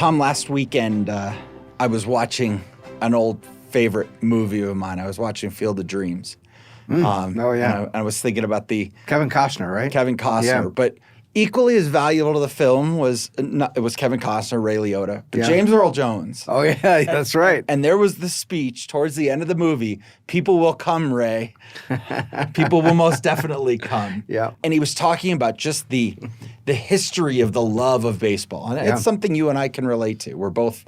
Tom, last weekend, I was watching an old favorite movie of mine. I was watching Field of Dreams. Oh, yeah. And I was thinking about the Kevin Costner, right? Kevin Costner. Yeah. But equally as valuable to the film was Kevin Costner, Ray Liotta, but Yeah. James Earl Jones. Oh, yeah, that's right. And there was the speech towards the end of the movie, "People will come, Ray. People will most definitely come." Yeah. And he was talking about just the history of the love of baseball. And it's something you and I can relate to. We're both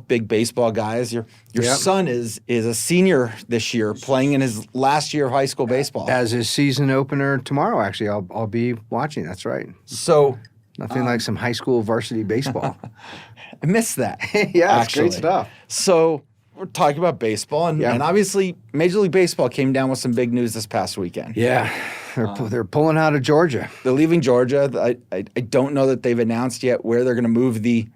big baseball guys. Your son is a senior this year, playing in his last year of high school baseball. As his season opener tomorrow, actually, I'll be watching. That's right. So Nothing like some high school varsity baseball. I miss that. Yeah, it's great stuff. So we're talking about baseball, and obviously Major League Baseball came down with some big news this past weekend. Yeah, they're pulling out of Georgia. They're leaving Georgia. I don't know that they've announced yet where they're going to move the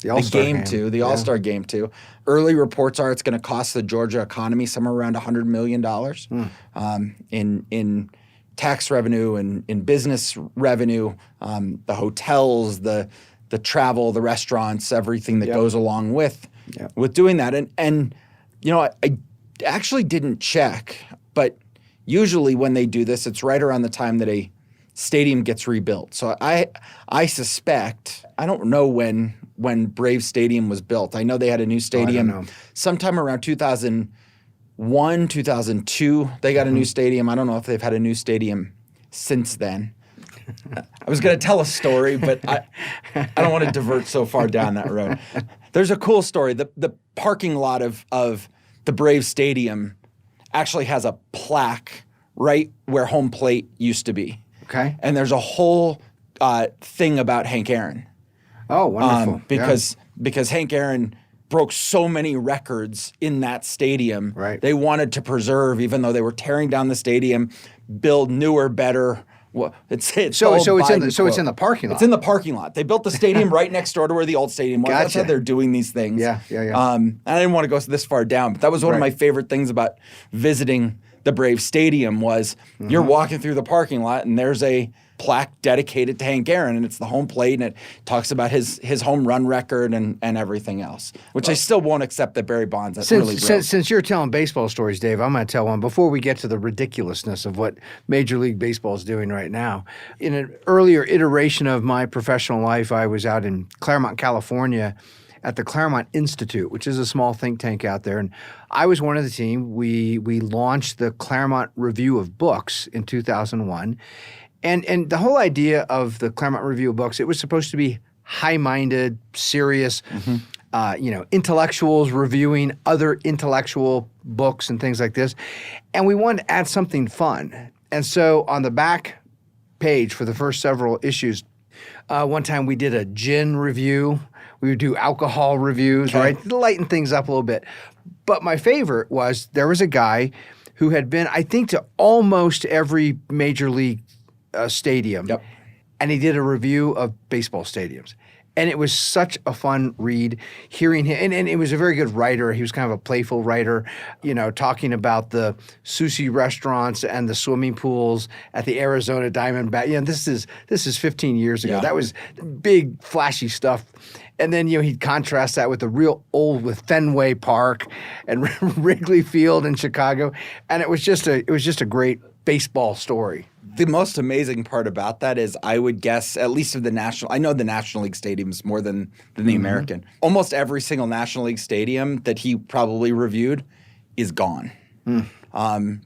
All-Star game to, the All-Star game to. Early reports are it's going to cost the Georgia economy somewhere around $100 million in tax revenue and in business revenue, the hotels, the travel, the restaurants, everything that goes along with doing that. And you know, I actually didn't check, but usually when they do this, it's right around the time that a stadium gets rebuilt. So I suspect, I don't know when Brave Stadium was built. I know they had a new stadium sometime around 2001, 2002. They got a new stadium. I don't know if they've had a new stadium since then. I was going to tell a story, but I don't want to divert so far down that road. There's a cool story. The parking lot of the Brave Stadium actually has a plaque right where home plate used to be. Okay. And there's a whole thing about Hank Aaron. Oh, wonderful. Because Hank Aaron broke so many records in that stadium. Right. They wanted to preserve, even though they were tearing down the stadium, build newer, better. Well, it's in the parking lot. It's in the parking lot. They built the stadium right next door to where the old stadium was. Gotcha. That's how they're doing these things. Yeah. And I didn't want to go this far down, but that was one of my favorite things about visiting the Brave Stadium was you're walking through the parking lot and there's a plaque dedicated to Hank Aaron, and it's the home plate, and it talks about his home run record and everything else, which I still won't accept that Barry Bonds really broke. Since you're telling baseball stories, Dave, I'm going to tell one before we get to the ridiculousness of what Major League Baseball is doing right now. In an earlier iteration of my professional life, I was out in Claremont, California, at the Claremont Institute, which is a small think tank out there. And I was one of the team. We launched the Claremont Review of Books in 2001. And the whole idea of the Claremont Review of Books, it was supposed to be high-minded, serious, intellectuals reviewing other intellectual books and things like this. And we wanted to add something fun. And so on the back page for the first several issues, one time we did a gin review. We would do alcohol reviews, right? Lighten things up a little bit. But my favorite was there was a guy who had been, I think, to almost every major league stadium. Yep. And he did a review of baseball stadiums. And it was such a fun read hearing him. And it was a very good writer. He was kind of a playful writer, talking about the sushi restaurants and the swimming pools at the Arizona Diamondback. This is 15 years ago. Yeah. That was big, flashy stuff. And then, he'd contrast that with the real old, with Fenway Park and Wrigley Field in Chicago. And it was just a great baseball story. The most amazing part about that is I would guess, at least of I know the National League stadiums more than the American. Almost every single National League stadium that he probably reviewed is gone.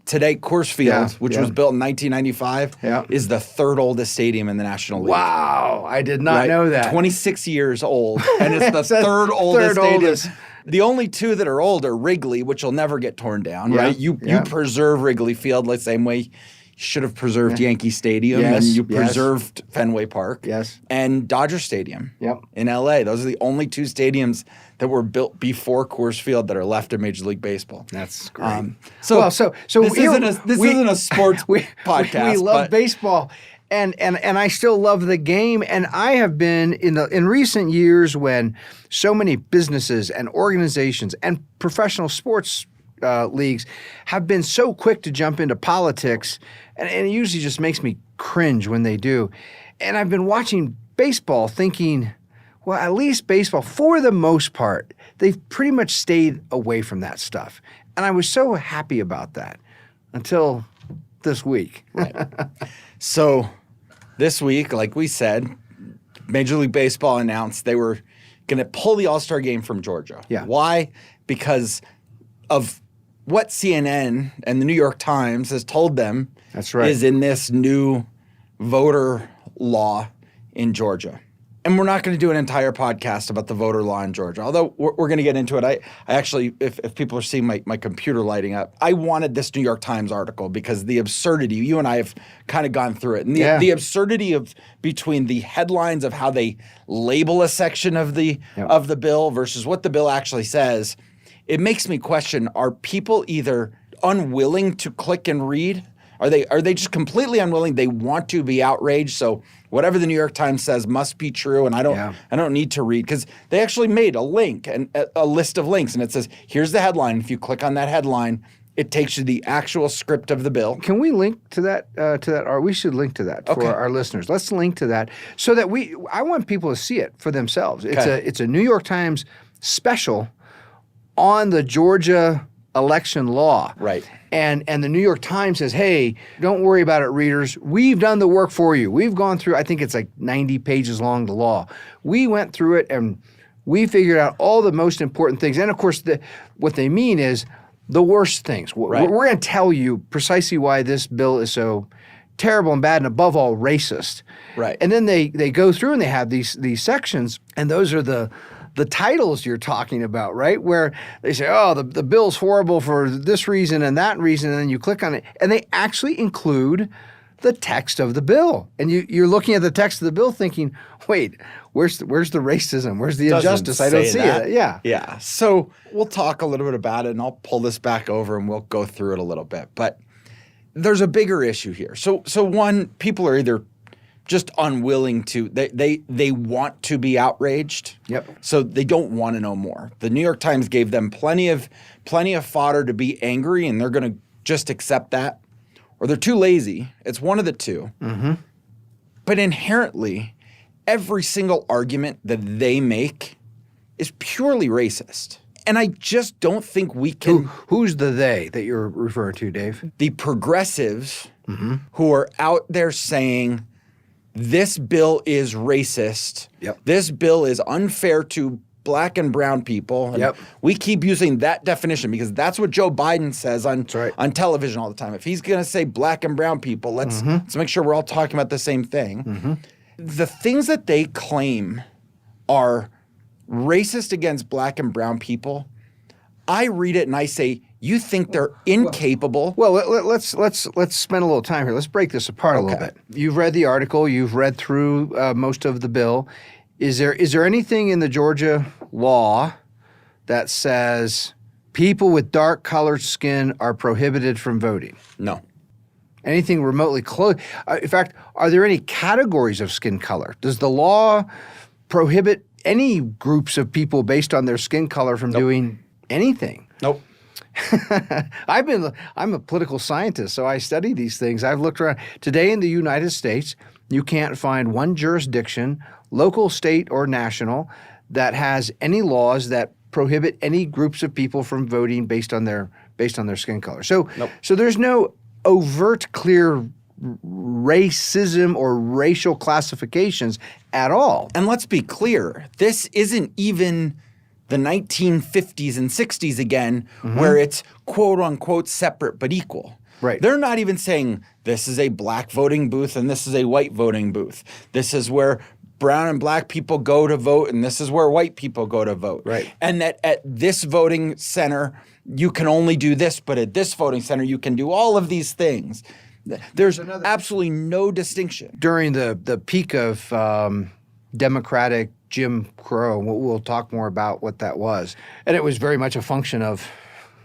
Today, Coors Field, which was built in 1995, is the third oldest stadium in the National League. Wow, I did not know that. 26 years old, and it's the third oldest stadium. The only two that are old are Wrigley, which will never get torn down, right? You preserve Wrigley Field the same way you should have preserved Yankee Stadium, and you preserved Fenway Park, and Dodger Stadium in L.A. Those are the only two stadiums that were built before Coors Field that are left in Major League Baseball. That's great. So this isn't a sports podcast. We love baseball. And I still love the game. And I have been in recent years when so many businesses and organizations and professional sports leagues have been so quick to jump into politics, and it usually just makes me cringe when they do. And I've been watching baseball thinking, Well, at least baseball, for the most part, they've pretty much stayed away from that stuff. And I was so happy about that until this week. Right. So this week, like we said, Major League Baseball announced they were going to pull the All-Star game from Georgia. Yeah. Why? Because of what CNN and the New York Times has told them That's right. is in this new voter law in Georgia. And we're not going to do an entire podcast about the voter law in Georgia, although we're going to get into it. I actually, if people are seeing my computer lighting up, I wanted this New York Times article because the absurdity, you and I have kind of gone through it. And the absurdity of between the headlines of how they label a section of the bill versus what the bill actually says, it makes me question, are people either unwilling to click and read? Are they just completely unwilling? They want to be outraged, so whatever the New York Times says must be true, and I don't need to read, because they actually made a link and a list of links, and it says here's the headline. If you click on that headline, it takes you to the actual script of the bill. Can we link to that? Or we should link to that for our listeners. Let's link to that so that I want people to see it for themselves. It's a New York Times special on the Georgia election law. Right. And the New York Times says, hey, don't worry about it, readers. We've done the work for you. We've gone through, I think it's like 90 pages long, the law. We went through it and we figured out all the most important things. And of course, what they mean is the worst things. Right. We're going to tell you precisely why this bill is so terrible and bad and above all racist. Right. And then they go through and they have these sections, and those are the titles you're talking about, right? Where they say, oh, the bill's horrible for this reason and that reason, and then you click on it, and they actually include the text of the bill. And you're looking at the text of the bill thinking, wait, where's the racism? Where's the injustice? I don't see it. Yeah. Yeah. So we'll talk a little bit about it, and I'll pull this back over and we'll go through it a little bit. But there's a bigger issue here. So one, people are either just unwilling to, they want to be outraged. Yep. So they don't want to know more. The New York Times gave them plenty of fodder to be angry, and they're going to just accept that. Or they're too lazy. It's one of the two. Mm-hmm. But inherently, every single argument that they make is purely racist. And I just don't think we can... Who's the they that you're referring to, Dave? The progressives who are out there saying, this bill is racist. Yep. This bill is unfair to black and brown people. And we keep using that definition because that's what Joe Biden says on television all the time. If he's going to say black and brown people, let's make sure we're all talking about the same thing. The things that they claim are racist against black and brown people, I read it and I say, you think they're incapable? Well, let's spend a little time here. Let's break this apart a little bit. You've read the article. You've read through most of the bill. Is there anything in the Georgia law that says people with dark-colored skin are prohibited from voting? No. Anything remotely close? In fact, are there any categories of skin color? Does the law prohibit any groups of people based on their skin color from doing anything? Nope. I'm a political scientist, so I study these things. I've looked around. Today in the United States, you can't find one jurisdiction, local, state, or national, that has any laws that prohibit any groups of people from voting based on their skin color. So, so there's no overt, clear racism or racial classifications at all. And let's be clear, this isn't even the 1950s and 60s again, where it's quote unquote separate but equal. Right. They're not even saying this is a black voting booth and this is a white voting booth. This is where brown and black people go to vote and this is where white people go to vote. Right. And that at this voting center, you can only do this, but at this voting center, you can do all of these things. There's absolutely no distinction. During the peak of Democratic Jim Crow, we'll talk more about what that was. And it was very much a function of,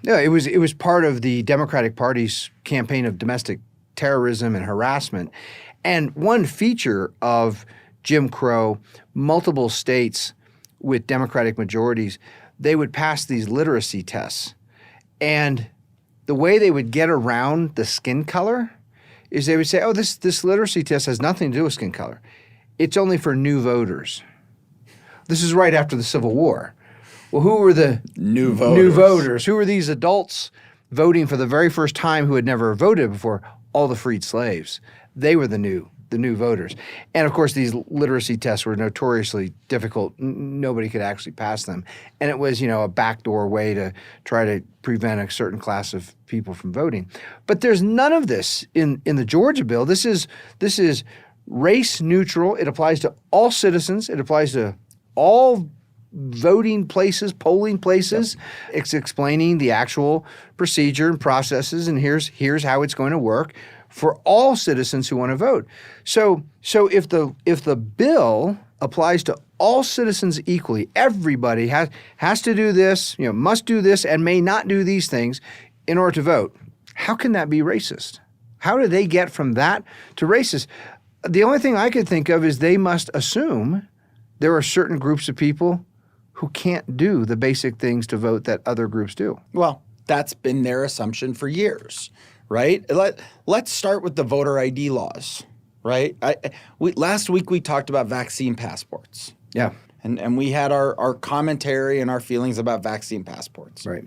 it was part of the Democratic Party's campaign of domestic terrorism and harassment. And one feature of Jim Crow, multiple states with Democratic majorities, they would pass these literacy tests. And the way they would get around the skin color is they would say, oh, this literacy test has nothing to do with skin color. It's only for new voters. This is right after the Civil War. Well, who were the New voters. New voters? Who were these adults voting for the very first time who had never voted before? All the freed slaves. They were the new voters. And of course, these literacy tests were notoriously difficult. Nobody could actually pass them. And it was, a backdoor way to try to prevent a certain class of people from voting. But there's none of this in the Georgia bill. This is race neutral. It applies to all citizens. It applies to all voting places, polling places. Yep. It's explaining the actual procedure and processes, and here's how it's going to work for all citizens who want to vote. So if the bill applies to all citizens equally, everybody has to do this, must do this, and may not do these things in order to vote. How can that be racist? How do they get from that to racist? The only thing I could think of is they must assume there are certain groups of people who can't do the basic things to vote that other groups do. Well, that's been their assumption for years, right? Let's start with the voter ID laws, right? Last week we talked about vaccine passports. Yeah. And we had our commentary and our feelings about vaccine passports. Right.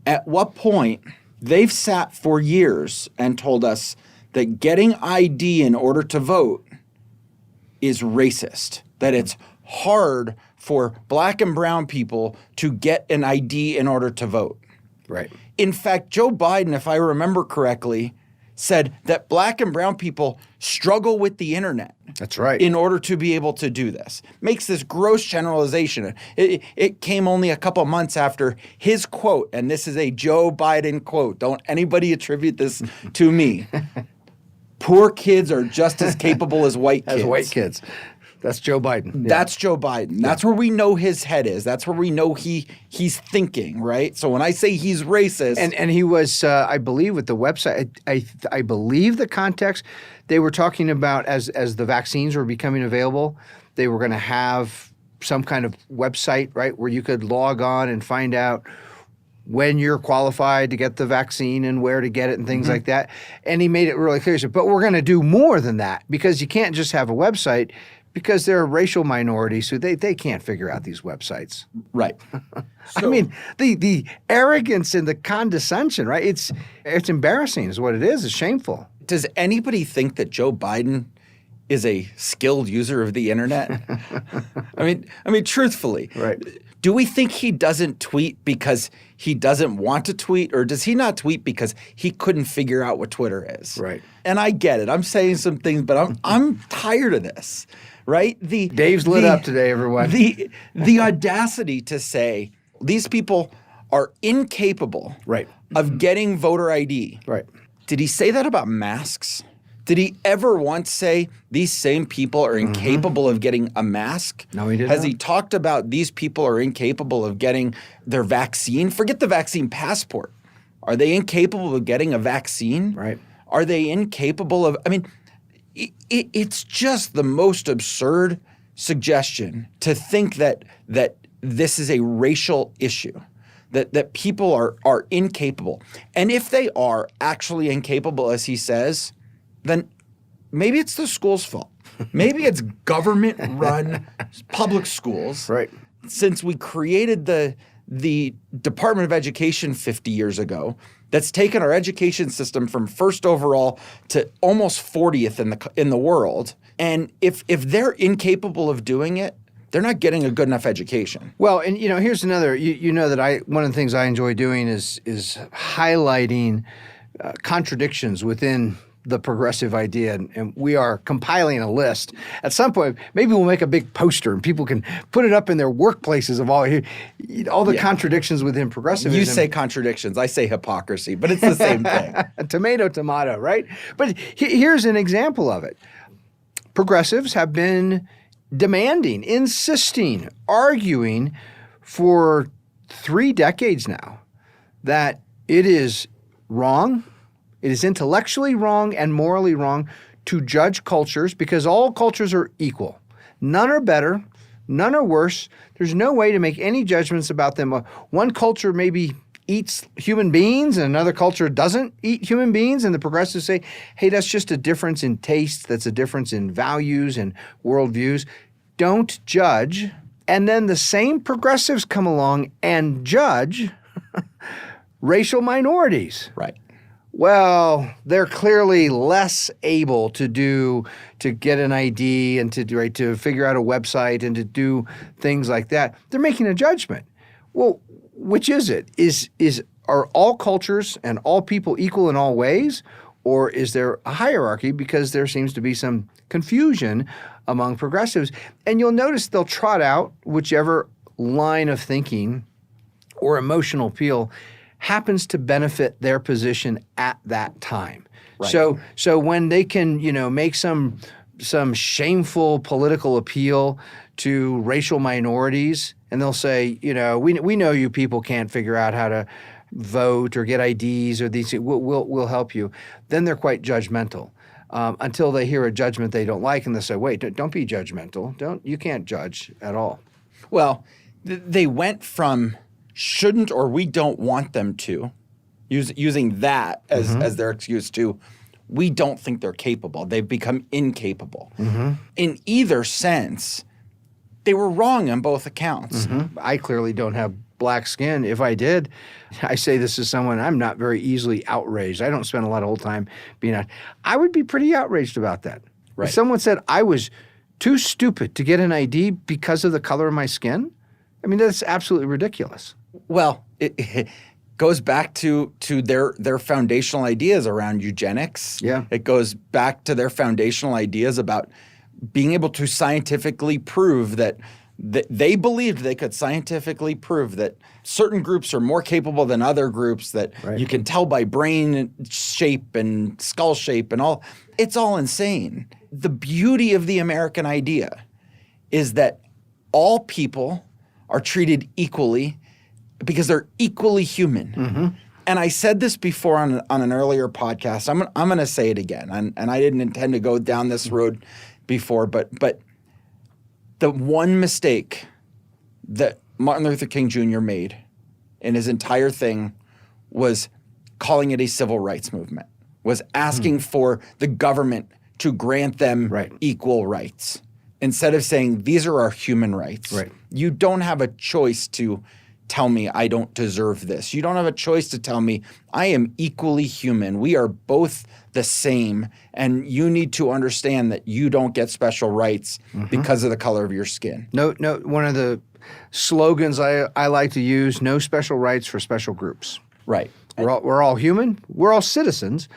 At what point they've sat for years and told us that getting ID in order to vote is racist, that it's hard for black and brown people to get an ID in order to vote. Right. In fact, Joe Biden, if I remember correctly, said that black and brown people struggle with the internet. That's right. In order to be able to do this. Makes this gross generalization. It came only a couple months after his quote, and this is a Joe Biden quote. Don't anybody attribute this to me. Poor kids are just as capable as white kids. As white kids. That's Joe Biden. Yeah. That's Joe Biden. That's where we know his head is. That's where we know he's thinking, right? So when I say he's racist, and he was, I believe, with the website. I believe the context they were talking about as the vaccines were becoming available, they were going to have some kind of website, right, where you could log on and find out when you're qualified to get the vaccine and where to get it and things like that. And he made it really clear. He said, but we're going to do more than that, because you can't just have a website, because there are racial minorities who they can't figure out these websites. Right. I mean, the arrogance and the condescension, right? It's embarrassing is what it is. It's shameful. Does anybody think that Joe Biden is a skilled user of the internet? I mean, truthfully. Right. Do we think he doesn't tweet because he doesn't want to tweet, or does he not tweet because he couldn't figure out what Twitter is? Right. And I get it. I'm saying some things, but I'm tired of this. Right? Dave's lit up today, everyone. The audacity to say these people are incapable of getting voter ID. Right. Did he say that about masks? Did he ever once say these same people are incapable of getting a mask? No, he didn't. Has he talked about these people are incapable of getting their vaccine? Forget the vaccine passport. Are they incapable of getting a vaccine? Right. Are they incapable of, it's just the most absurd suggestion to think that this is a racial issue, that people are incapable. And if they are actually incapable, as he says, then maybe it's the school's fault. Maybe it's government-run public schools. Right. Since we created the Department of Education 50 years ago, that's taken our education system from first overall to almost 40th in the world. And if they're incapable of doing it, they're not getting a good enough education. Well, and here's another. You know that one of the things I enjoy doing is highlighting contradictions within the progressive idea, and we are compiling a list. At some point, maybe we'll make a big poster and people can put it up in their workplaces of all the contradictions within progressivism. You say contradictions, I say hypocrisy, but it's the same thing. Tomato, tomato, right? But here's an example of it. Progressives have been demanding, insisting, arguing for 3 decades now that it is wrong, it is intellectually wrong and morally wrong to judge cultures, because all cultures are equal. None are better, none are worse. There's no way to make any judgments about them. One culture maybe eats human beings and another culture doesn't eat human beings, and the progressives say, hey, that's just a difference in taste, that's a difference in values and worldviews. Don't judge And then the same progressives come along and judge racial minorities. Right. Well, they're clearly less able to get an ID and to figure out a website and to do things like that. They're making a judgment. Well, which is it? Are all cultures and all people equal in all ways? Or is there a hierarchy because there seems to be some confusion among progressives? And you'll notice they'll trot out whichever line of thinking or emotional appeal happens to benefit their position at that time. Right. So when they can, make some shameful political appeal to racial minorities, and they'll say, we know you people can't figure out how to vote or get IDs or these. We'll help you. Then they're quite judgmental until they hear a judgment they don't like, and they say, wait, don't be judgmental. You can't judge at all. Well, they went from shouldn't or we don't want them to, using that as their excuse to, we don't think they're capable. They've become incapable. Mm-hmm. In either sense, they were wrong on both accounts. Mm-hmm. I clearly don't have black skin. If I did, I say this as someone, I'm not very easily outraged. I don't spend a lot of whole time being out. I would be pretty outraged about that. Right. If someone said I was too stupid to get an ID because of the color of my skin, I mean, that's absolutely ridiculous. Well, it goes back to their foundational ideas around eugenics. Yeah. It goes back to their foundational ideas about being able to scientifically prove that they believed they could scientifically prove that certain groups are more capable than other groups, that you can tell by brain shape and skull shape and all. It's all insane. The beauty of the American idea is that all people are treated equally because they're equally human. Mm-hmm. And I said this before on an earlier podcast. I'm going to say it again. And I didn't intend to go down this road before, but the one mistake that Martin Luther King Jr. made in his entire thing was calling it a civil rights movement, was asking for the government to grant them equal rights instead of saying these are our human rights. Right. You don't have a choice to tell me I don't deserve this. You don't have a choice to tell me I am equally human. We are both the same, and you need to understand that you don't get special rights because of the color of your skin. No. One of the slogans I like to use: no special rights for special groups. Right. We're all human. We're all citizens.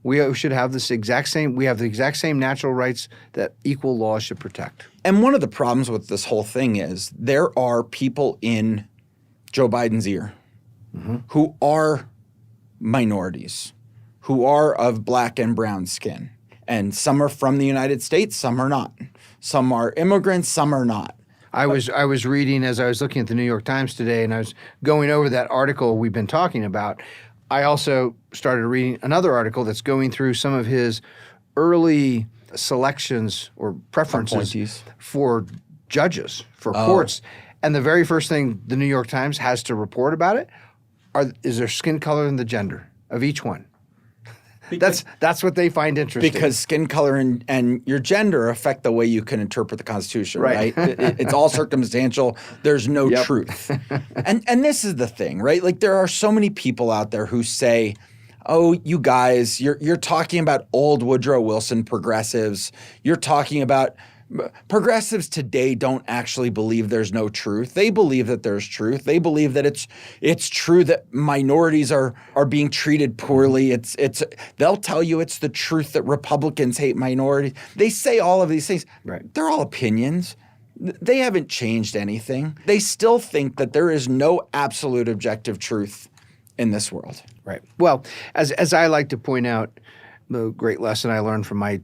We should have this exact same. We have the exact same natural rights that equal laws should protect. And one of the problems with this whole thing is there are people in Joe Biden's ear who are minorities, who are of black and brown skin. And some are from the United States, some are not. Some are immigrants, some are not. I was reading as I was looking at the New York Times today, and I was going over that article we've been talking about. I also started reading another article that's going through some of his early selections or preferences for judges, for courts. And the very first thing the New York Times has to report about it is their skin color and the gender of each one. That's what they find interesting. Because skin color and your gender affect the way you can interpret the Constitution, right? It's all circumstantial. There's no truth. And this is the thing, right? Like there are so many people out there who say, oh, you guys, you're talking about old Woodrow Wilson progressives. You're talking about progressives today don't actually believe there's no truth. They believe that there's truth. They believe that it's true that minorities are being treated poorly. They'll tell you it's the truth that Republicans hate minorities. They say all of these things. Right. They're all opinions. They haven't changed anything. They still think that there is no absolute objective truth in this world. Right. Well, as I like to point out, the great lesson I learned from my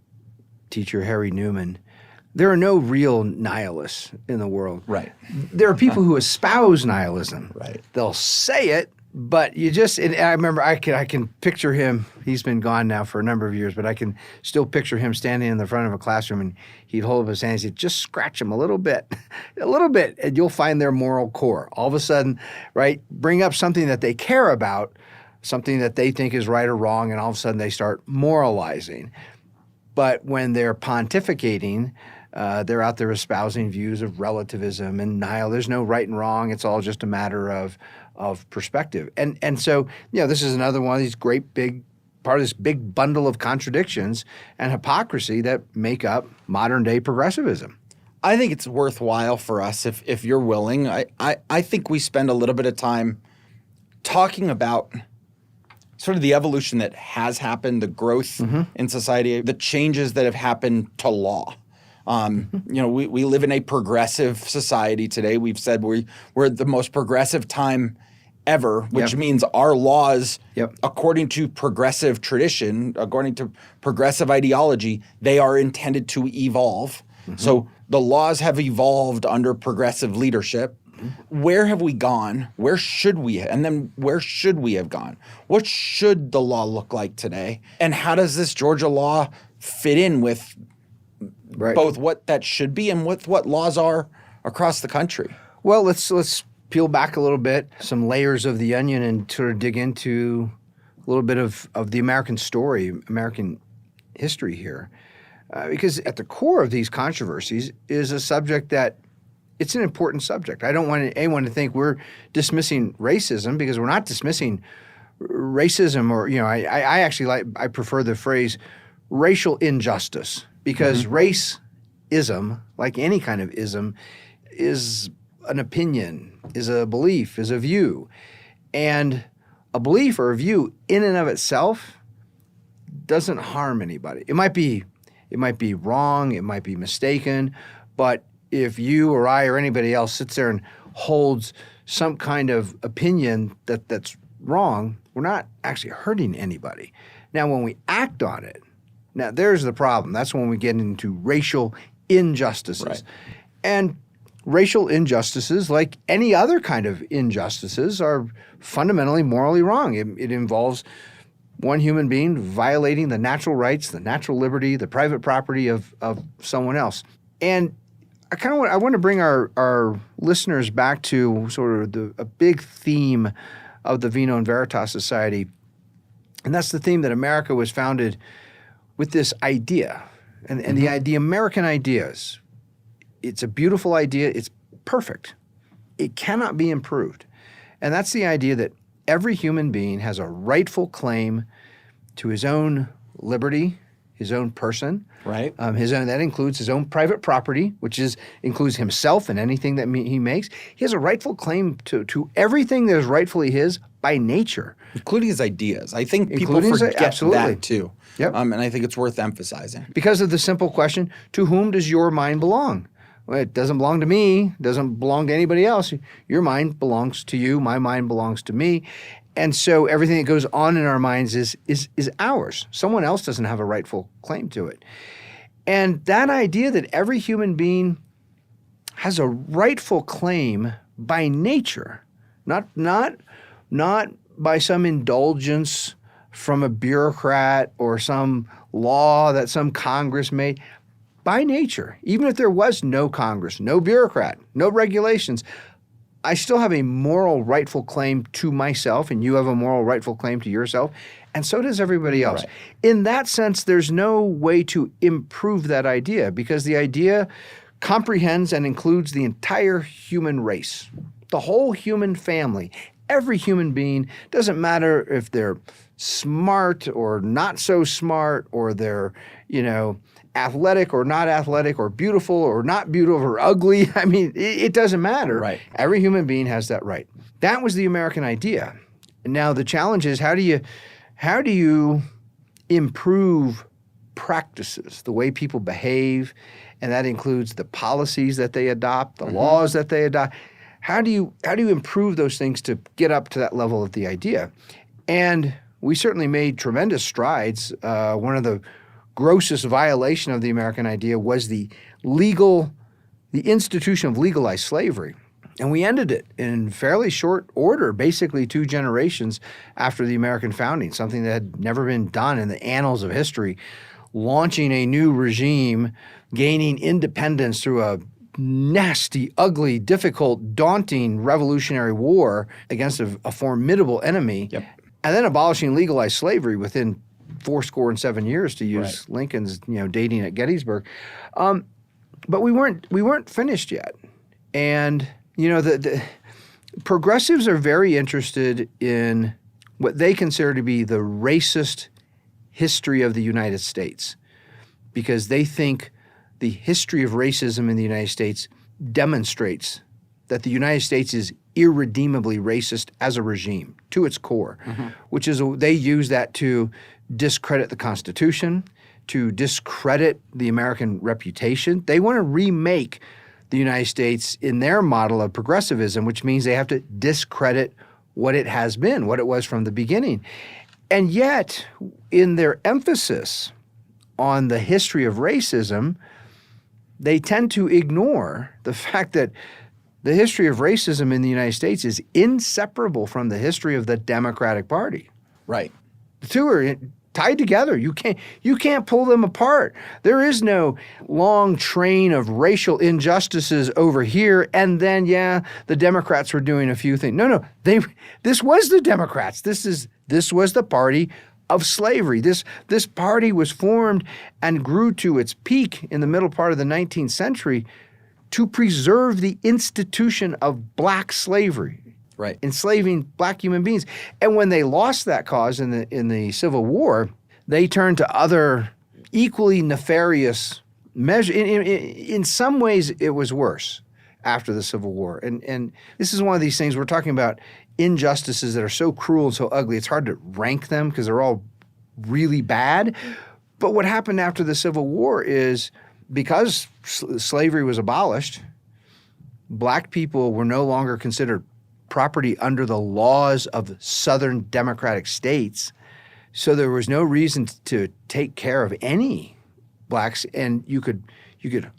teacher, Harry Newman, there are no real nihilists in the world. Right. There are people who espouse nihilism. Right. They'll say it, but you just, and I remember I can picture him, he's been gone now for a number of years, but I can still picture him standing in the front of a classroom and he'd hold up his hand and he'd just scratch him a little bit, and you'll find their moral core. All of a sudden, right, bring up something that they care about, something that they think is right or wrong, and all of a sudden they start moralizing. But when they're pontificating, They're out there espousing views of relativism and nihil. There's no right and wrong. It's all just a matter of perspective. And so, this is another one of these great big part of this big bundle of contradictions and hypocrisy that make up modern day progressivism. I think it's worthwhile for us, if you're willing. I think we spend a little bit of time talking about sort of the evolution that has happened, the growth in society, the changes that have happened to law. We live in a progressive society today. We've said we're at the most progressive time ever, which means our laws, according to progressive tradition, according to progressive ideology, they are intended to evolve. So the laws have evolved under progressive leadership. Where have we gone? Where should we? And then where should we have gone? What should the law look like today? And how does this Georgia law fit in with both what that should be and what laws are across the country? Well, let's peel back a little bit, some layers of the onion, and sort of dig into a little bit of the American story, American history here. Because at the core of these controversies is a subject that it's an important subject. I don't want anyone to think we're dismissing racism, because we're not dismissing racism, or I actually I prefer the phrase racial injustice, because racism, like any kind of ism, is an opinion, is a belief, is a view. And a belief or a view in and of itself doesn't harm anybody. It might be wrong, it might be mistaken, but if you or I or anybody else sits there and holds some kind of opinion that's wrong, we're not actually hurting anybody. Now, when we act on it, now there's the problem. That's when we get into racial injustices. Right. And racial injustices, like any other kind of injustices, are fundamentally morally wrong. It involves one human being violating the natural rights, the natural liberty, the private property of someone else. And I want to bring our listeners back to sort of a big theme of the Vino Veritas Society, and that's the theme that America was founded with this idea, and the American ideas. It's a beautiful idea. It's perfect. It cannot be improved. And that's the idea that every human being has a rightful claim to his own liberty, his own person. Right. That includes his own private property, which includes himself and anything that he makes. He has a rightful claim to everything that is rightfully his by nature. Including his ideas. I think people forget that too. Yep. And I think it's worth emphasizing. Because of the simple question, to whom does your mind belong? Well, it doesn't belong to me, doesn't belong to anybody else. Your mind belongs to you, my mind belongs to me. And so everything that goes on in our minds is ours. Someone else doesn't have a rightful claim to it. And that idea that every human being has a rightful claim by nature, not by some indulgence from a bureaucrat or some law that some Congress made, by nature, even if there was no Congress, no bureaucrat, no regulations, I still have a moral rightful claim to myself, and you have a moral rightful claim to yourself, and so does everybody else. Right. In that sense, there's no way to improve that idea, because the idea comprehends and includes the entire human race, the whole human family. Every human being, doesn't matter if they're smart or not so smart, or they're, athletic or not athletic, or beautiful or not beautiful, or ugly. I mean, it doesn't matter. Right. Every human being has that right. That was the American idea. Now the challenge is, how do you improve practices, the way people behave, and that includes the policies that they adopt, the laws that they adopt. How do you improve those things to get up to that level of the idea? And we certainly made tremendous strides. One of the grossest violation of the American idea was the institution of legalized slavery. And we ended it in fairly short order, basically 2 generations after the American founding, something that had never been done in the annals of history, launching a new regime, gaining independence through a nasty, ugly, difficult, daunting revolutionary war against a formidable enemy, and then abolishing legalized slavery within 70 years, to use Lincoln's dating at Gettysburg. But we weren't finished yet. And, you know, the progressives are very interested in what they consider to be the racist history of the United States, because they think the history of racism in the United States demonstrates that the United States is irredeemably racist as a regime to its core, which is they use that to discredit the Constitution, to discredit the American reputation. They want to remake the United States in their model of progressivism, which means they have to discredit what it has been, what it was from the beginning. And yet, in their emphasis on the history of racism, they tend to ignore the fact that the history of racism in the United States is inseparable from the history of the Democratic Party. Right. The two are tied together. You can't pull them apart. There is no long train of racial injustices over here, and then the Democrats were doing a few things. No, this was the Democrats. This was the party of slavery. This party was formed and grew to its peak in the middle part of the 19th century to preserve the institution of black slavery. Right. Enslaving black human beings. And when they lost that cause in the Civil War, they turned to other equally nefarious measures. In some ways, it was worse after the Civil War. And this is one of these things we're talking about, injustices that are so cruel and so ugly. It's hard to rank them because they're all really bad. But what happened after the Civil War is because slavery was abolished, black people were no longer considered property under the laws of Southern democratic states. So there was no reason to take care of any blacks, and you could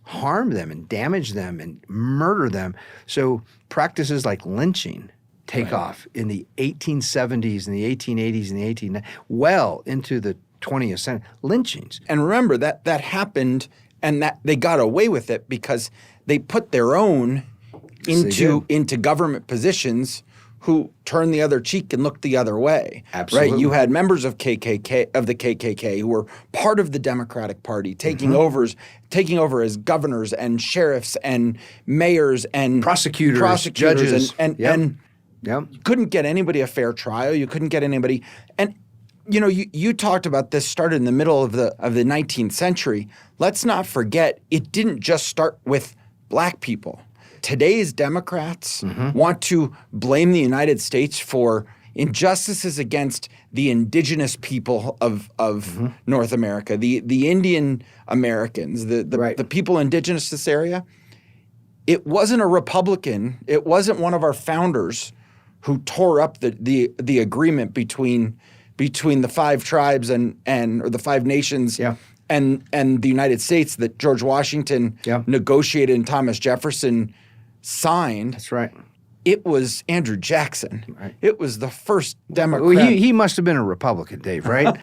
harm them and damage them and murder them. So practices like lynching take off in the 1870s and the 1880s and the 1890s, well into the 20th century. Lynchings. And remember that happened, and that they got away with it because they put their own into government positions who turned the other cheek and looked the other way. Absolutely. Right? You had members of the KKK who were part of the Democratic Party taking over as governors and sheriffs and mayors and prosecutors judges, and you couldn't get anybody a fair trial. You couldn't get anybody. And you know, you talked about this started in the middle of the 19th century. Let's not forget, it didn't just start with black people. Today's Democrats want to blame the United States for injustices against the indigenous people of North America, the Indian Americans, the people indigenous to this area. It wasn't a Republican. It wasn't one of our founders who tore up the agreement between the five tribes or the five nations and the United States that George Washington negotiated and Thomas Jefferson signed. That's right. It was Andrew Jackson. Right. It was the first Democrat. Well, he must have been a Republican, Dave, right?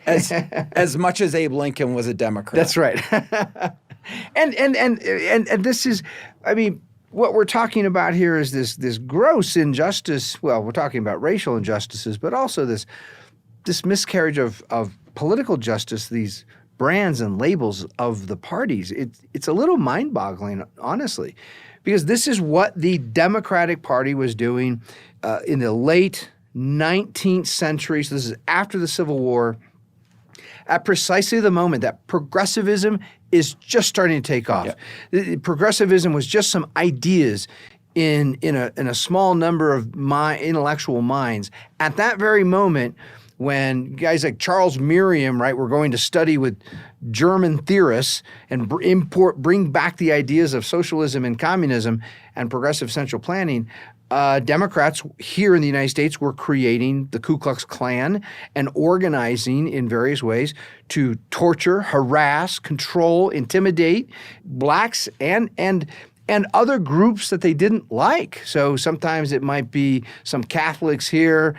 as much as Abe Lincoln was a Democrat. That's right. and this is, I mean, what we're talking about here is this gross injustice. Well, we're talking about racial injustices, but also this miscarriage of political justice, these brands and labels of the parties. It's a little mind-boggling, honestly, because this is what the Democratic Party was doing in the late 19th century. So this is after the Civil War, at precisely the moment that progressivism is just starting to take off. Yeah. Progressivism was just some ideas in a small number of intellectual minds. At that very moment, when guys like Charles Merriam, right, were going to study with German theorists and bring back the ideas of socialism and communism and progressive central planning, Democrats here in the United States were creating the Ku Klux Klan and organizing in various ways to torture, harass, control, intimidate blacks and other groups that they didn't like. So sometimes it might be some Catholics here,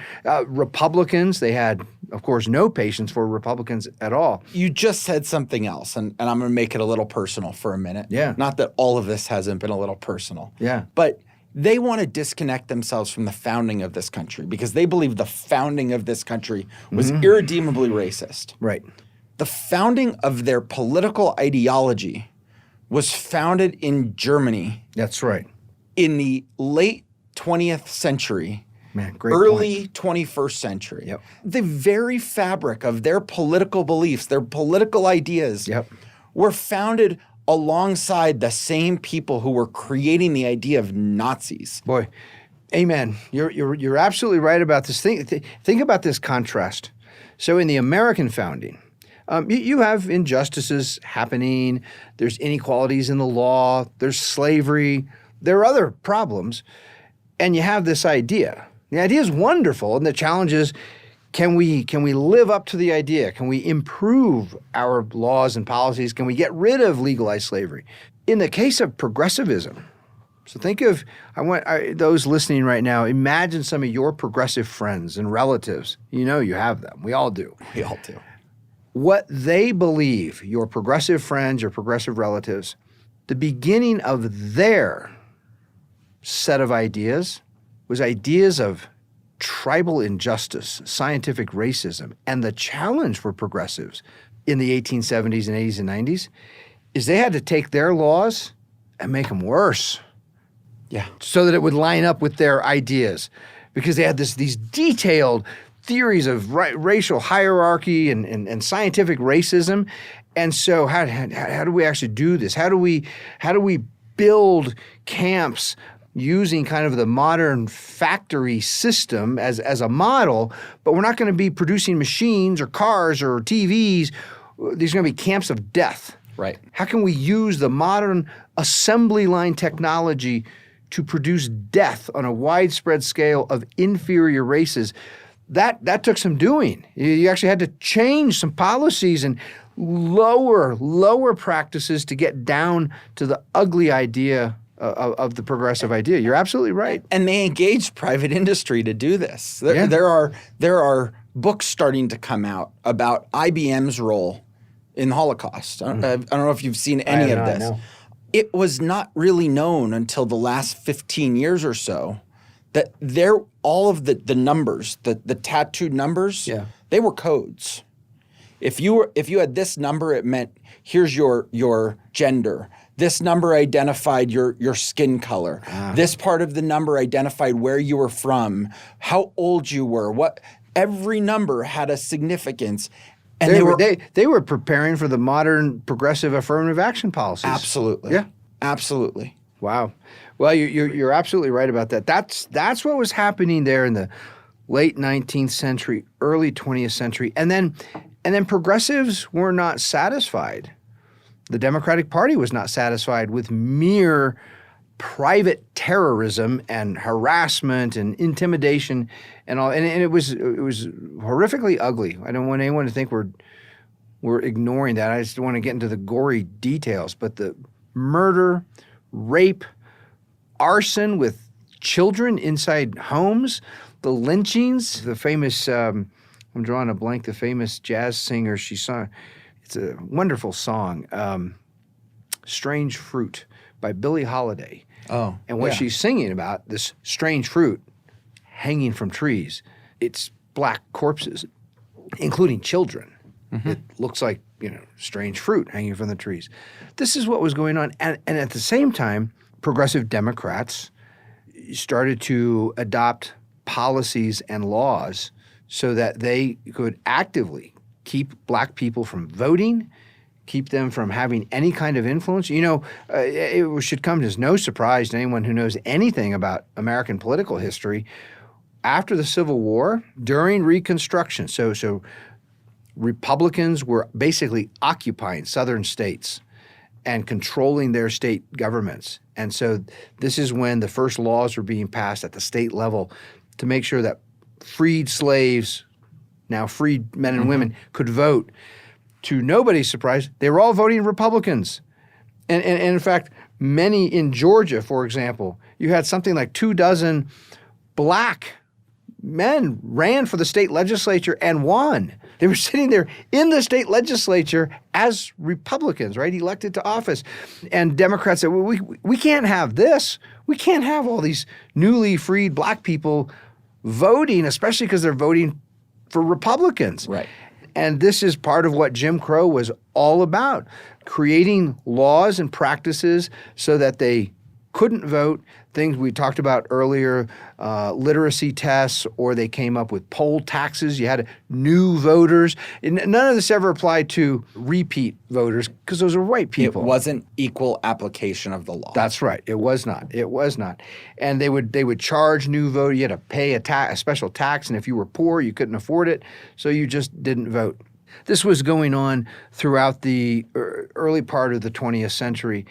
Republicans. They had, of course, no patience for Republicans at all. You just said something else, and I'm going to make it a little personal for a minute. Yeah. Not that all of this hasn't been a little personal. Yeah. But they want to disconnect themselves from the founding of this country because they believe the founding of this country was irredeemably racist. Right. The founding of their political ideology was founded in Germany. That's right. In the late 20th century, Man, great early 21st century. Yep. The very fabric of their political beliefs, their political ideas were founded alongside the same people who were creating the idea of Nazis. Boy, amen. You're absolutely right about this. Think about this contrast. So in the American founding, you have injustices happening. There's inequalities in the law. There's slavery. There are other problems. And you have this idea. The idea is wonderful. And the challenge is, can we live up to the idea? Can we improve our laws and policies? Can we get rid of legalized slavery? In the case of progressivism, so think of, those listening right now, imagine some of your progressive friends and relatives. You know you have them. We all do. We all do. What they believe, your progressive friends, your progressive relatives, the beginning of their set of ideas was ideas of tribal injustice, scientific racism, and the challenge for progressives in the 1870s and 80s and 90s is they had to take their laws and make them worse. Yeah. So that it would line up with their ideas, because they had these detailed theories of racial hierarchy and scientific racism. And so how do we actually do this? How do we build camps using kind of the modern factory system as a model, but we're not going to be producing machines or cars or TVs. These are going to be camps of death. Right. How can we use the modern assembly line technology to produce death on a widespread scale of inferior races? That took some doing. You actually had to change some policies and lower practices to get down to the ugly idea of the progressive idea. You're absolutely right. And they engaged private industry to do this. There are books starting to come out about IBM's role in the Holocaust. I don't know if you've seen any of this. It was not really known until the last 15 years or so that all of the numbers, the tattooed numbers, they were codes. If you had this number, it meant here's your gender. This number identified your skin color. This part of the number identified where you were from, how old you were. Every number had a significance. And they were preparing for the modern progressive affirmative action policies. Absolutely. Yeah. Absolutely. Wow. Well, you're absolutely right about that. That's what was happening there in the late 19th century, early 20th century. And then progressives were not satisfied. The Democratic Party was not satisfied with mere private terrorism and harassment and intimidation and all. And it was horrifically ugly. I don't want anyone to think we're ignoring that. I just want to get into the gory details. But the murder, rape, arson with children inside homes, the lynchings, the famous, I'm drawing a blank, the famous jazz singer, she sung, it's a wonderful song, Strange Fruit by Billie Holiday. Oh, and what she's singing about, this strange fruit hanging from trees, it's black corpses, including children. Mm-hmm. It looks like, strange fruit hanging from the trees. This is what was going on. And at the same time, progressive Democrats started to adopt policies and laws so that they could actively keep black people from voting, keep them from having any kind of influence. It should come as no surprise to anyone who knows anything about American political history. After the Civil War, during Reconstruction, so Republicans were basically occupying southern states and controlling their state governments. And so this is when the first laws were being passed at the state level to make sure that freed slaves, now freed men and women, could vote. To nobody's surprise, they were all voting Republicans. And in fact, many in Georgia, for example, you had something like 24 black men ran for the state legislature and won. They were sitting there in the state legislature as Republicans, right, elected to office. And Democrats said, well, we can't have this. We can't have all these newly freed black people voting, especially because they're voting for Republicans. Right. And this is part of what Jim Crow was all about, creating laws and practices so that they couldn't vote. Things we talked about earlier, literacy tests, or they came up with poll taxes. You had new voters. And none of this ever applied to repeat voters because those are white people. It wasn't equal application of the law. That's right. It was not. It was not. And they would charge new voters. You had to pay a special tax, and if you were poor, you couldn't afford it, so you just didn't vote. This was going on throughout the early part of the 20th century.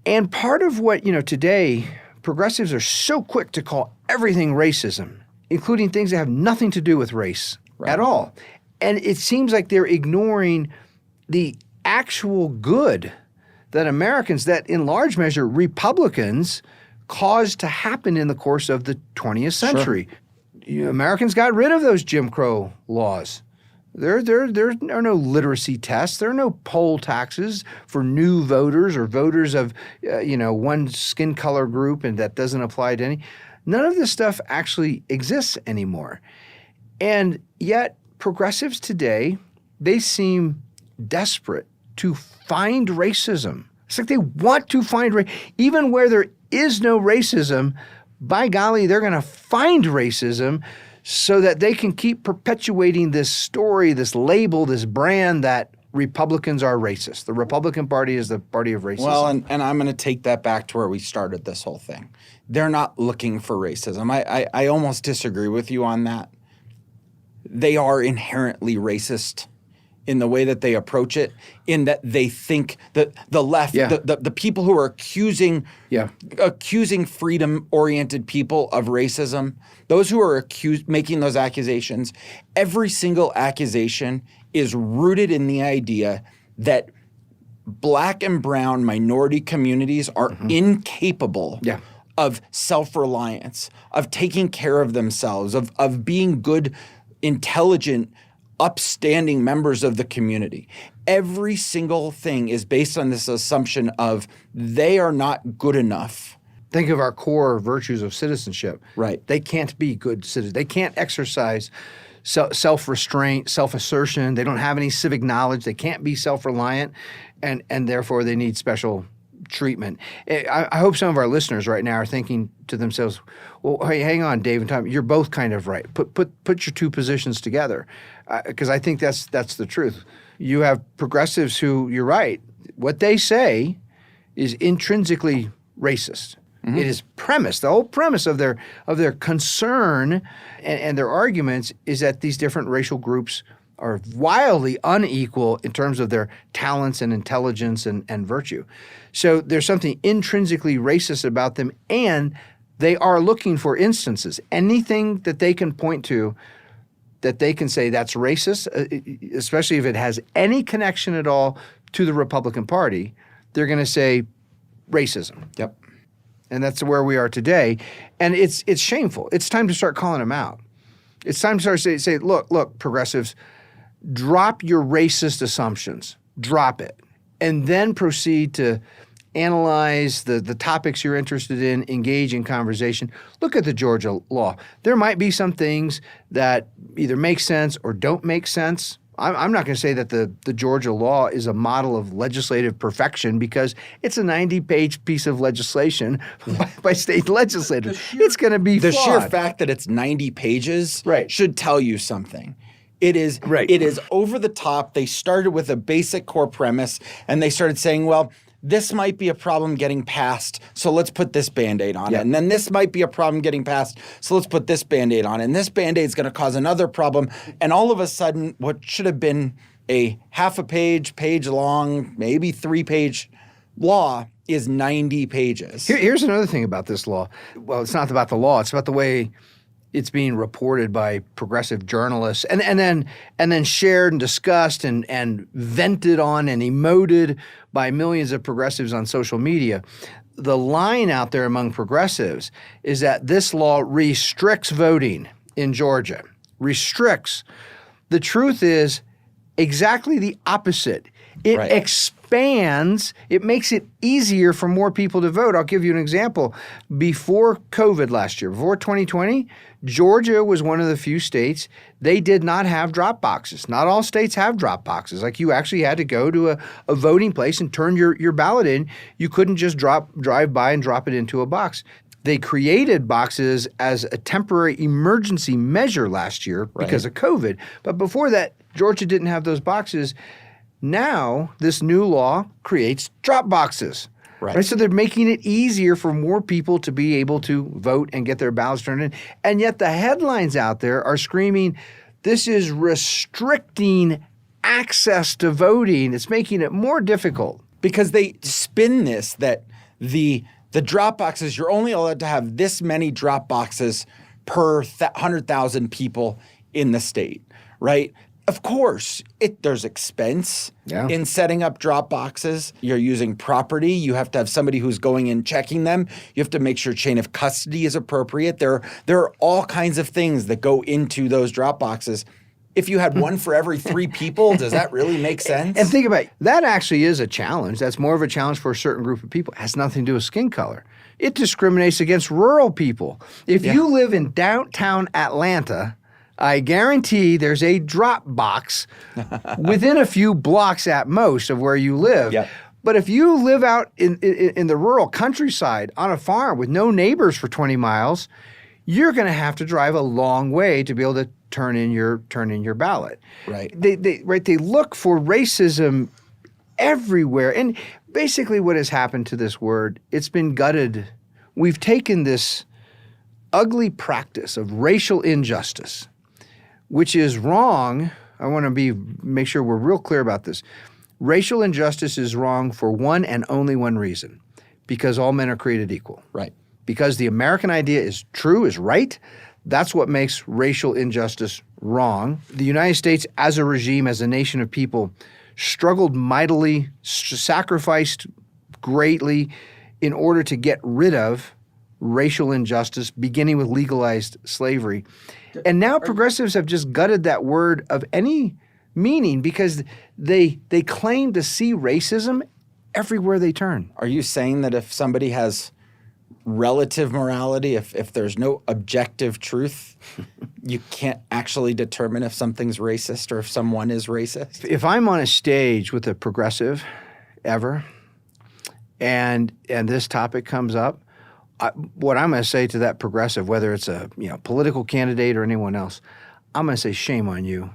And part of what, today, progressives are so quick to call everything racism, including things that have nothing to do with race at all. And it seems like they're ignoring the actual good that Americans, that in large measure Republicans, caused to happen in the course of the 20th century. Sure. Americans got rid of those Jim Crow laws. There are no literacy tests. There are no poll taxes for new voters or voters of, one skin color group, and that doesn't apply to any. None of this stuff actually exists anymore. And yet progressives today, they seem desperate to find racism. It's like they want to find even where there is no racism, by golly, they're going to find racism so that they can keep perpetuating this story, this label, this brand that Republicans are racist. The Republican Party is the party of racism. Well, and I'm going to take that back to where we started this whole thing. They're not looking for racism. I almost disagree with you on that. They are inherently racist in the way that they approach it, in that they think that the left, the people who are accusing freedom-oriented people of racism, those who are making those accusations, every single accusation is rooted in the idea that Black and brown minority communities are incapable of self-reliance, of taking care of themselves, of being good, intelligent, upstanding members of the community. Every single thing is based on this assumption of they are not good enough. Think of our core virtues of citizenship. Right. They can't be good citizens. They can't exercise self-restraint, self-assertion. They don't have any civic knowledge. They can't be self-reliant, and therefore they need special treatment. I hope some of our listeners right now are thinking to themselves, well, hey, hang on, Dave and Tom, you're both kind of right. Put your two positions together, because I think that's the truth. You have progressives who, you're right, what they say is intrinsically racist. Mm-hmm. It is premised, the whole premise of their concern and their arguments is that these different racial groups are wildly unequal in terms of their talents and intelligence and virtue. So there's something intrinsically racist about them, and they are looking for instances, anything that they can point to that they can say that's racist, especially if it has any connection at all to the Republican Party, they're going to say racism. Yep. And that's where we are today. And it's shameful. It's time to start calling them out. It's time to start say, look, progressives, drop your racist assumptions. Drop it. And then proceed to analyze the topics you're interested in, engage in conversation. Look at the Georgia law. There might be some things that either make sense or don't make sense. I'm not going to say that the Georgia law is a model of legislative perfection, because it's a 90-page piece of legislation by state legislators. It's going to be the flawed. sheer fact that it's 90 pages should tell you something. It is over the top. They started with a basic core premise, and they started saying, well, this might be a problem getting passed, so let's put this Band-Aid on it. And then this might be a problem getting passed, so let's put this Band-Aid on it. And this Band-Aid is going to cause another problem. And all of a sudden, what should have been a half a page long, maybe 3-page law is 90 pages. Here's another thing about this law. Well, it's not about the law. It's about the way it's being reported by progressive journalists and then shared and discussed and vented on and emoted by millions of progressives on social media. The line out there among progressives is that this law restricts voting in Georgia. Restricts. The truth is, exactly the opposite. It expands, it makes it easier for more people to vote. I'll give you an example. Before COVID last year, before 2020, Georgia was one of the few states, they did not have drop boxes. Not all states have drop boxes. Like, you actually had to go to a voting place and turn your ballot in. You couldn't just drive by and drop it into a box. They created boxes as a temporary emergency measure last year because of COVID. But before that, Georgia didn't have those boxes. Now, this new law creates drop boxes. Right. So they're making it easier for more people to be able to vote and get their ballots turned in. And yet the headlines out there are screaming, this is restricting access to voting. It's making it more difficult. Because they spin this that the drop boxes, you're only allowed to have this many drop boxes per 100,000 people in the state, right? Of course, there's expense in setting up drop boxes. You're using property. You have to have somebody who's going in checking them. You have to make sure chain of custody is appropriate. There are all kinds of things that go into those drop boxes. If you had one for every 3 people, does that really make sense? And think about it. That actually is a challenge. That's more of a challenge for a certain group of people. It has nothing to do with skin color. It discriminates against rural people. If you live in downtown Atlanta, I guarantee there's a drop box within a few blocks at most of where you live. Yep. But if you live out in the rural countryside on a farm with no neighbors for 20 miles, you're going to have to drive a long way to be able to turn in your ballot. Right. They look for racism everywhere. And basically what has happened to this word, it's been gutted. We've taken this ugly practice of racial injustice, which is wrong. I want to make sure we're real clear about this. Racial injustice is wrong for one and only one reason, because all men are created equal. Right. Because the American idea is true, is right. That's what makes racial injustice wrong. The United States as a regime, as a nation of people, struggled mightily, sacrificed greatly in order to get rid of racial injustice, beginning with legalized slavery. And now progressives have just gutted that word of any meaning because they claim to see racism everywhere they turn. Are you saying that if somebody has relative morality, if there's no objective truth, you can't actually determine if something's racist or if someone is racist? If I'm on a stage with a progressive ever and this topic comes up, what I'm going to say to that progressive, whether it's a political candidate or anyone else, I'm going to say, shame on you.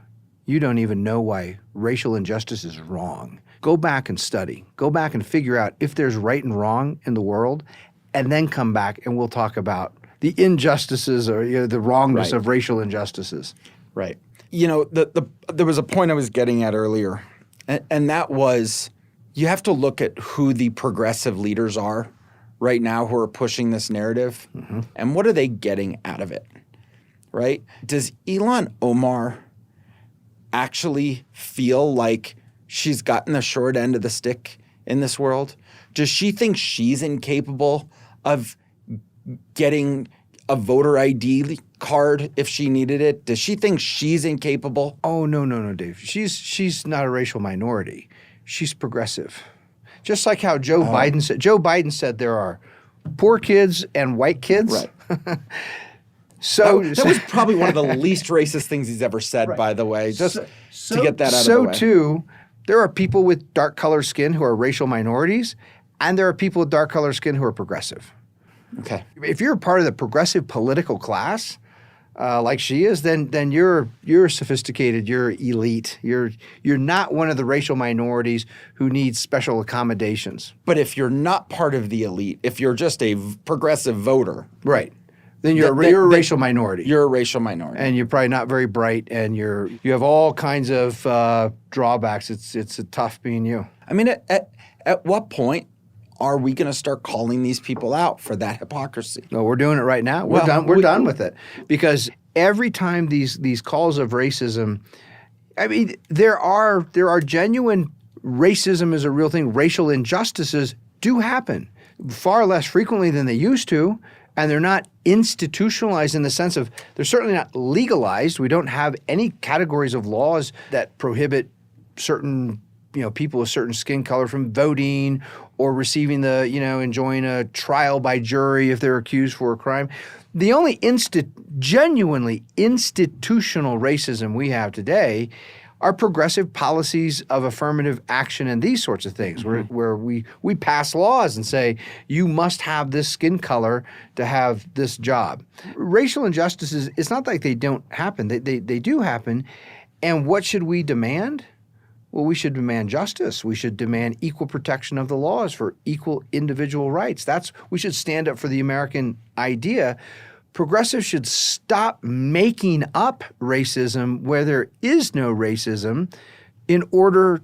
You don't even know why racial injustice is wrong. Go back and study. Go back and figure out if there's right and wrong in the world, and then come back and we'll talk about the injustices or the wrongness of racial injustices. Right. There was a point I was getting at earlier, and that was you have to look at who the progressive leaders are right now who are pushing this narrative, and what are they getting out of it, right? Does Ilhan Omar actually feel like she's gotten the short end of the stick in this world? Does she think she's incapable of getting a voter ID card if she needed it? Does she think she's incapable? Oh, no, Dave. She's not a racial minority. She's progressive. Just like how Joe Biden said. Joe Biden said there are poor kids and white kids. Right. So that was probably one of the least racist things he's ever said, by the way, just to get that out of the way. So, too, there are people with dark colored skin who are racial minorities, and there are people with dark colored skin who are progressive. Okay. If you're a part of the progressive political class, like she is, then you're sophisticated, you're elite. You're not one of the racial minorities who needs special accommodations. But if you're not part of the elite, if you're just a progressive voter, right, then you're a racial minority. You're a racial minority, and you're probably not very bright, and you have all kinds of drawbacks. It's tough being you. I mean, at what point are we going to start calling these people out for that hypocrisy? No, we're doing it right now. We're done with it. Because every time these calls of racism, I mean, there are genuine racism is a real thing. Racial injustices do happen far less frequently than they used to, and they're not institutionalized in the sense of they're certainly not legalized. We don't have any categories of laws that prohibit certain people with certain skin color from voting or receiving enjoying a trial by jury if they're accused for a crime. The only genuinely institutional racism we have today are progressive policies of affirmative action and these sorts of things, where we pass laws and say, you must have this skin color to have this job. Racial injustices, it's not like they don't happen. They do happen. And what should we demand? Well, we should demand justice. We should demand equal protection of the laws for equal individual rights. We should stand up for the American idea. Progressives should stop making up racism where there is no racism in order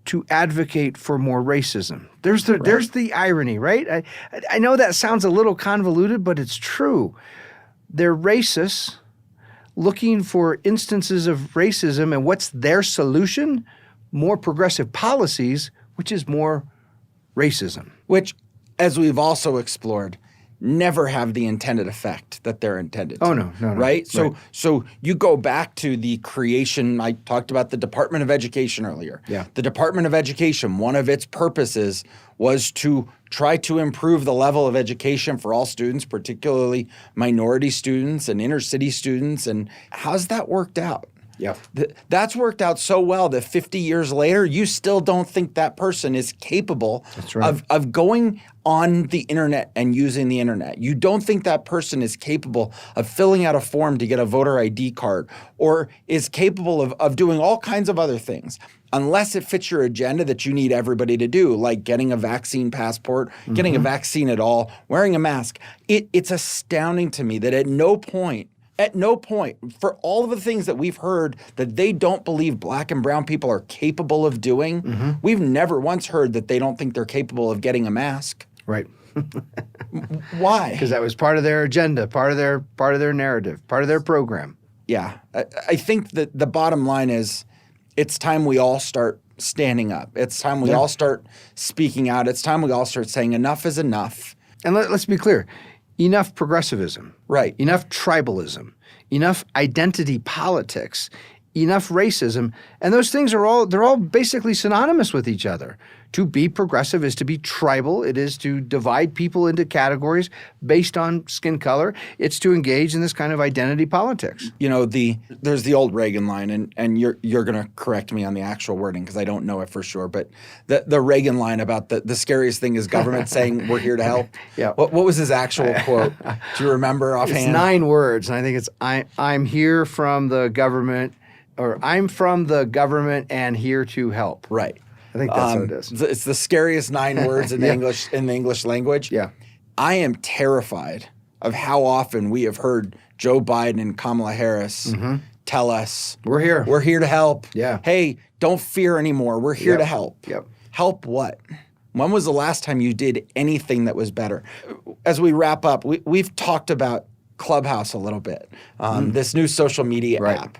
to advocate for more racism. There's the irony, right? I know that sounds a little convoluted, but it's true. They're racists looking for instances of racism, and what's their solution? More progressive policies, which is more racism. Which, as we've also explored, never have the intended effect that they're intended to. Oh, no. Right? So you go back to the creation, I talked about the Department of Education earlier. Yeah. The Department of Education, one of its purposes was to try to improve the level of education for all students, particularly minority students and inner city students. And how's that worked out? Yeah. That's worked out so well that 50 years later, you still don't think that person is capable of going on the internet and using the internet. You don't think that person is capable of filling out a form to get a voter ID card or is capable of doing all kinds of other things. Unless it fits your agenda that you need everybody to do, like getting a vaccine passport, getting a vaccine at all, wearing a mask. It's astounding to me that at no point, for all of the things that we've heard that they don't believe black and brown people are capable of doing, we've never once heard that they don't think they're capable of getting a mask. Right. Why? Because that was part of their agenda, part of their narrative, part of their program. Yeah. I think that the bottom line is it's time we all start standing up. It's time we all start speaking out. It's time we all start saying enough is enough. And let's be clear. Enough progressivism. Right. Enough tribalism. Enough identity politics. Enough racism. And those things they're all basically synonymous with each other. To be progressive is to be tribal. It is to divide people into categories based on skin color. It's to engage in this kind of identity politics. There's the old Reagan line, and you're going to correct me on the actual wording because I don't know it for sure, but the Reagan line about the scariest thing is government saying we're here to help. Yeah. What was his actual quote? Do you remember offhand? It's 9 words, and I think it's I'm here from the government, or I'm from the government and here to help. Right. I think that's what it is. It's the scariest 9 words in the English language. Yeah. I am terrified of how often we have heard Joe Biden and Kamala Harris tell us, We're here. We're here to help. Yeah. Hey, don't fear anymore. We're here to help. Yep. Help what? When was the last time you did anything that was better? As we wrap up, we've talked about Clubhouse a little bit, this new social media app.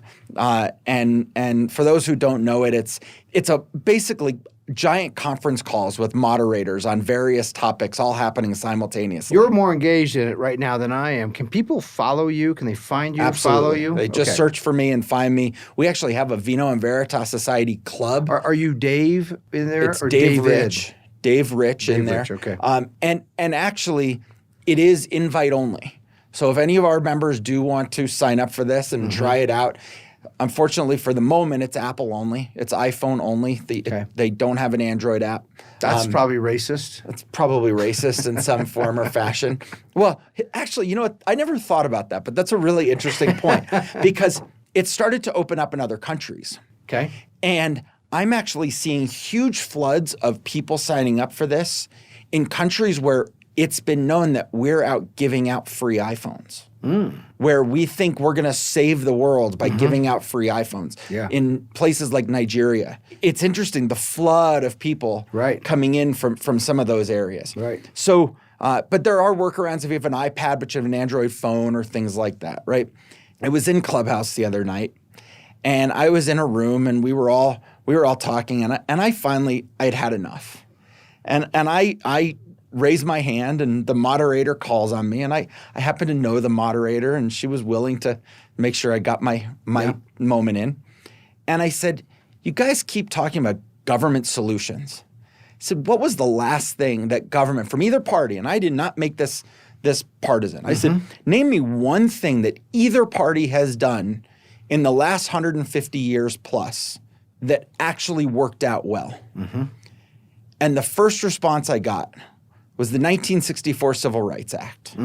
And for those who don't know it, it's a basically giant conference calls with moderators on various topics all happening simultaneously. You're more engaged in it right now than I am. Can people follow you? Can they find you Absolutely. And follow you? They just search for me and find me. We actually have a Vino Veritas Society club. Are you Dave in there? It's or Dave David? Rich. Dave Rich in there. Rich, okay. And actually, it is invite only. So if any of our members do want to sign up for this and try it out, unfortunately for the moment, it's Apple only. It's iPhone only. They don't have an Android app. That's probably racist. It's probably racist in some form or fashion. Well, actually, you know what? I never thought about that, but that's a really interesting point because it started to open up in other countries. Okay. And I'm actually seeing huge floods of people signing up for this in countries where it's been known that we're out giving out free iPhones, where we think we're going to save the world by giving out free iPhones. Yeah. In places like Nigeria. It's interesting, the flood of people coming in from some of those areas. Right. So, but there are workarounds if you have an iPad, but you have an Android phone or things like that, right? I was in Clubhouse the other night, and I was in a room, and we were all talking, and I finally, I'd had enough. And I raise my hand, and the moderator calls on me, and I happen to know the moderator, and she was willing to make sure I got my moment in. And I said, you guys keep talking about government solutions. I said, what was the last thing that government from either party, and I did not make this partisan. I said, name me one thing that either party has done in the last 150 years plus that actually worked out well. And the first response I got was the 1964 Civil Rights Act.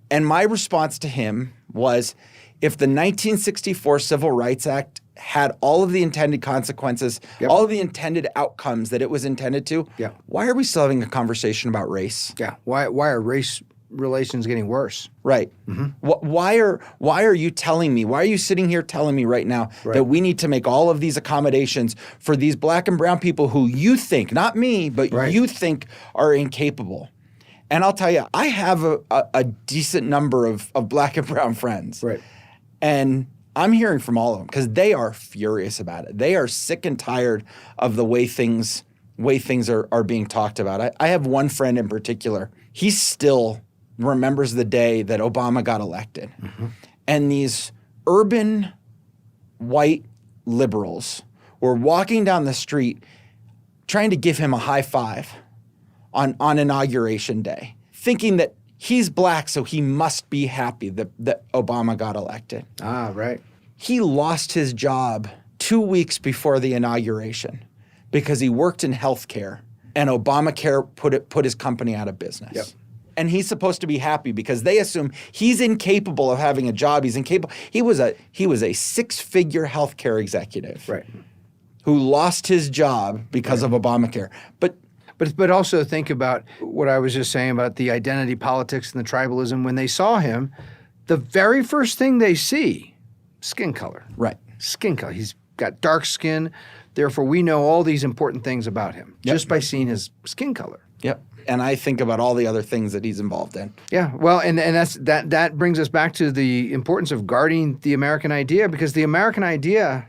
And my response to him was, if the 1964 Civil Rights Act had all of the intended consequences, all of the intended outcomes that it was intended to, why are we still having a conversation about race? Yeah. Why are race relations getting worse? Right. Why are you telling me, why are you sitting here telling me right now that we need to make all of these accommodations for these black and brown people who you think, not me, but you think are incapable? And I'll tell you, I have a decent number of black and brown friends. And I'm hearing from all of them because they are furious about it. They are sick and tired of the way things are being talked about. I have one friend in particular. He still remembers the day that Obama got elected. And these urban white liberals were walking down the street trying to give him a high five on Inauguration Day, thinking that he's black, so he must be happy that Obama got elected. He lost his job 2 weeks before the inauguration because he worked in healthcare, and Obamacare put his company out of business. And he's supposed to be happy because they assume he's incapable of having a job. He's incapable. He was a six-figure healthcare executive who lost his job because of Obamacare. But also think about what I was just saying about the identity politics and the tribalism. When they saw him, the very first thing they see, skin color. Skin color. He's got dark skin. Therefore, we know all these important things about him just by seeing his skin color. And I think about all the other things that he's involved in. Well, and that brings us back to the importance of guarding the American idea, because the American idea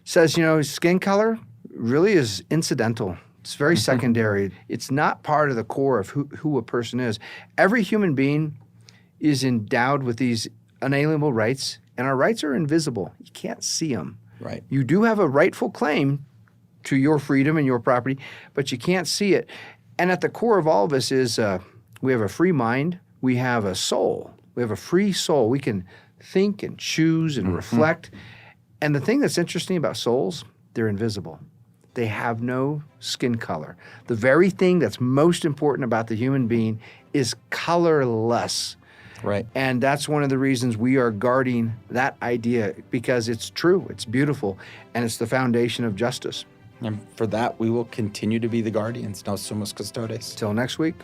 says, skin color really is incidental. It's very secondary. It's not part of the core of who a person is. Every human being is endowed with these unalienable rights, and our rights are invisible. You can't see them. You do have a rightful claim to your freedom and your property, but you can't see it. And at the core of all of us is we have a free mind. We have a soul. We have a free soul. We can think and choose and reflect. And the thing that's interesting about souls, they're invisible. They have no skin color. The very thing that's most important about the human being is colorless. And that's one of the reasons we are guarding that idea, because it's true, it's beautiful, and it's the foundation of justice. And for that, we will continue to be the guardians. Nos somos custodes. Till next week.